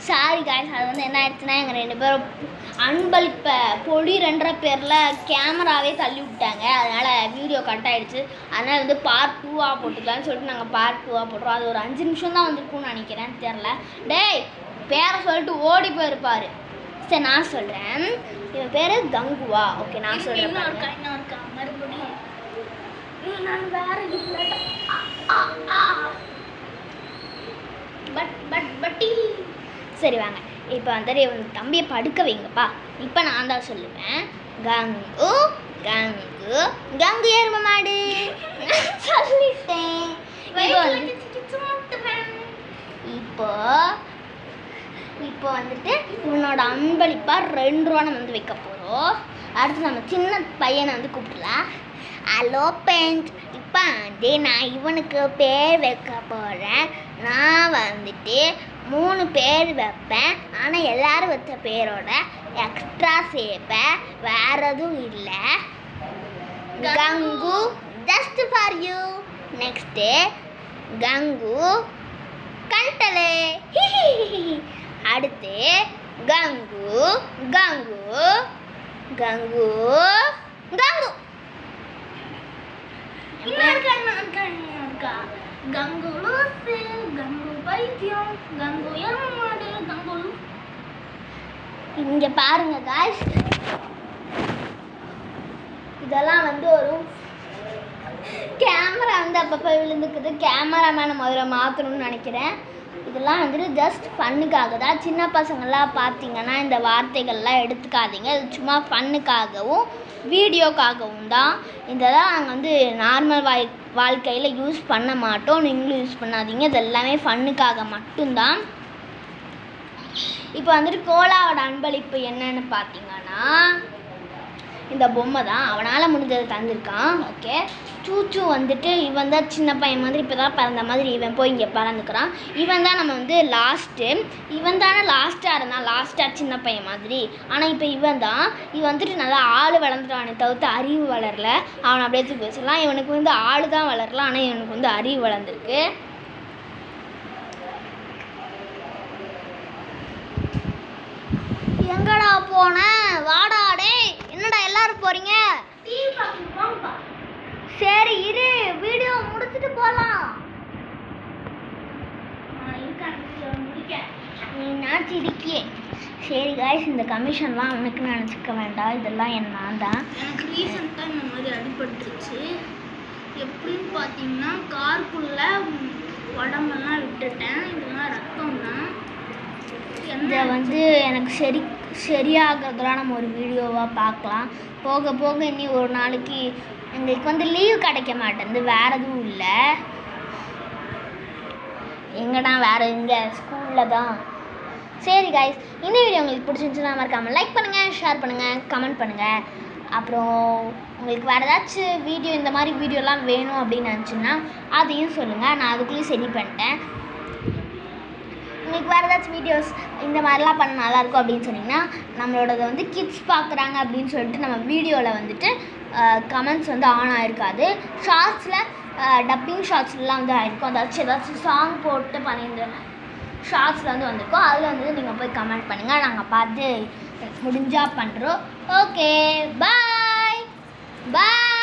Sorry guys, அது வந்து என்ன ஆயிடுச்சுன்னா எங்கள் 2 பேரும் அன்பளிப்பை பொழிரென்ற பேரில் கேமராவே தள்ளி விட்டாங்க. அதனால் வீடியோ கட் ஆகிடுச்சு. அதனால் வந்து பார்ட் 2வாக போட்டுக்கலான்னு சொல்லிட்டு நாங்கள் பார்ட் 2வாக போட்டுறோம். அது ஒரு 5 நிமிஷம் தான் வந்துருக்கும்னு நினைக்கிறேன், தெரில. டேய் பேரை சொல்லிட்டு ஓடி போயிருப்பார். சரி நான் சொல்கிறேன். இவன் பேர் கங்குவா. ஓகே நான் சொல்கிறேன். மறுபடியும் நான் வேறு பட்டி. சரி வாங்க, இப்போ வந்துட்டு இவன் தம்பியை படுக்க வைங்கப்பா. இப்போ நான் தான் சொல்லுவேன். கங்கு கங்கு கங்கு எரும மாடு சொல்லிட்டேன். இப்போ வந்துட்டு இவனோட அன்பளிப்பா 2 ரூபா நம்ம வந்து வைக்க போகிறோம். அடுத்து நம்ம சின்ன பையனை வந்து கூப்பிடலாம். ஹலோ பெண்ட், இப்போ வந்து நான் இவனுக்கு பேர் வைக்க போகிறேன். நான் வந்துட்டு 3 பேர் வைப்பேன். ஆனால் எல்லோரும் வச்ச பேரோட எக்ஸ்ட்ரா சேர்ப்பேன், வேறு எதுவும் இல்லை. கங்கு ஜஸ்ட் ஃபார் யூ. நெக்ஸ்ட்டு கங்கு கண்டலே. அடுத்து கங்கு கங்கு கங்கு கங்கு கங்கு லூசு, கங்கு பைத்தியம், கங்கு எருமாடு, கங்கு. இங்கே பாருங்க காய்ஸ், இதெல்லாம் வந்து ஒரு கேமரா வந்து அப்பப்போ விழுந்துக்குது. கேமராமேனை முதல்ல மாற்றணும்னு நினைக்கிறேன். இதெல்லாம் வந்துட்டு ஜஸ்ட் ஃபன்னுக்காக தான். சின்ன பசங்கள்லாம் பார்த்தீங்கன்னா இந்த வார்த்தைகள்லாம் எடுத்துக்காதீங்க. இது சும்மா ஃபன்னுக்காகவும் வீடியோக்காகவும் தான். இதெல்லாம் நாங்கள் வந்து நார்மல் வாழ்க்கையில் யூஸ் பண்ண மாட்டோம். நீங்களும் யூஸ் பண்ணாதீங்க. இது எல்லாமே ஃபன்னுக்காக மட்டும்தான். இப்போ வந்துட்டு கோலாவோட அன்பளிப்பு என்னன்னு பார்த்தீங்கன்னா இந்த பொம்மை தான். அவனால் முடிஞ்சதை தந்திருக்கான். ஓகே, சூச்சு வந்துட்டு இவன் தான் சின்ன பையன் மாதிரி இப்போ தான் பிறந்த மாதிரி இவன் போய் இங்கே பிறந்துக்கிறான். இவன் தான் நம்ம வந்து லாஸ்ட்டு. இவன் தானே லாஸ்ட்டாக இருந்தான், லாஸ்ட்டாக சின்ன பையன் மாதிரி. ஆனால் இப்போ இவன் வந்துட்டு நல்லா ஆள் வளர்ந்துட்டானே தவிர்த்து அறிவு வளரல. அவனை அப்படியே தூக்கி வச்சிடலாம். இவனுக்கு வந்து ஆள் தான் வளரலாம், ஆனால் இவனுக்கு வந்து அறிவு வளர்ந்துருக்கு. எங்கடா போன? வாடாடே, என்னடா எல்லாரும் போறீங்க? சரி இரு, வீடியோ முடிச்சுட்டு போகலாம். நீனாச்சு இருக்கியே. சரி காய்ஸ், இந்த கமிஷன்லாம் அவனுக்கு நினச்சிக்க வேண்டாம். இதெல்லாம் நான் தான். எனக்கு ரீசெண்டாக இந்த மாதிரி அடிபட்டுருச்சு. எப்படின்னு பார்த்தீங்கன்னா காருக்குள்ளே உடம்பெல்லாம் விட்டுட்டேன். இதெல்லாம் ரத்தம் தான். இதை வந்து எனக்கு சரியாகிறதுலாம் நம்ம ஒரு வீடியோவாக பார்க்கலாம். போக போக இனி ஒரு நாளைக்கு எங்களுக்கு வந்து லீவ் கிடைக்க மாட்டேங்குது. வேறு எதுவும் இல்லை. எங்கடா வேறு இங்கே ஸ்கூலில் தான். சரி காய்ஸ், இந்த வீடியோ உங்களுக்கு பிடிச்சிருந்துச்சுன்னா மறக்காமல் லைக் பண்ணுங்கள், ஷேர் பண்ணுங்கள், கமெண்ட் பண்ணுங்கள். அப்புறம் உங்களுக்கு வேறு ஏதாச்சும் வீடியோ இந்த மாதிரி வீடியோலாம் வேணும் அப்படின்னு நினச்சிங்கன்னா அதையும் சொல்லுங்கள். நான் அதுக்குள்ளேயும் சரி பண்ணிட்டேன். உங்களுக்கு வேறு ஏதாச்சும் வீடியோஸ் இந்த மாதிரிலாம் பண்ண நல்லாயிருக்கும் அப்படின்னு சொன்னிங்கன்னா, நம்மளோடது வந்து கிட்ஸ் பார்க்குறாங்க அப்படின்னு சொல்லிட்டு நம்ம வீடியோவில் வந்துட்டு கமெண்ட்ஸ் வந்து ஆன் ஆகிருக்காது. ஷார்ட்ஸில் டப்பிங் ஷார்ட்ஸ்லாம் வந்து ஆகிருக்கும். ஏதாச்சும் சாங் போட்டு பண்ணியிருந்தேன் ஷார்ட்ஸில் வந்து வந்திருக்கோம். அதில் வந்து நீங்கள் போய் கமெண்ட் பண்ணுங்கள், நாங்கள் பார்த்து முடிஞ்சால் பண்ணுறோம். ஓகே, பாய் பாய்.